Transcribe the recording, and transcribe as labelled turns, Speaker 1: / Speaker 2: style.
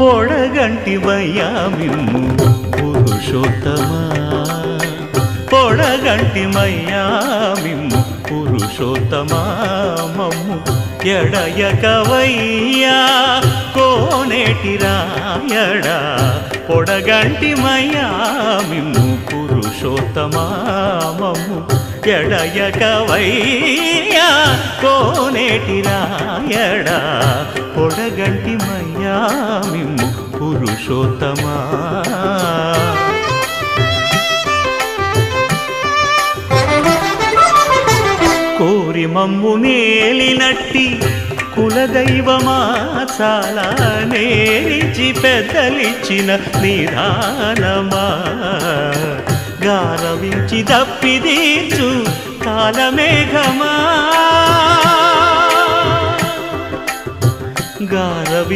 Speaker 1: పొడగంటివయ్యా మిమ్ము పురుషోత్తమా పొడగంటిమయ్యా మిమ్ము పురుషోత్తమా మమ్ము ఎడయకవయ్యా కోనేటి రాయడా పొడగంటిమయ్యా మిమ్ము పురుషోత్తమా మమ్ము ఎడయకవయ్యా కోనేటి రాయడా పొడగంటిమయ్యా మిమ్ము పురుషోత్తమా కోరి మమ్ము నేలినట్టి కులదైవమా చాలా నేరిచి పెద్దలిచ్చిన నిదానమా గారవించి దప్పిదీర్చు కాలమేఘమా గారవి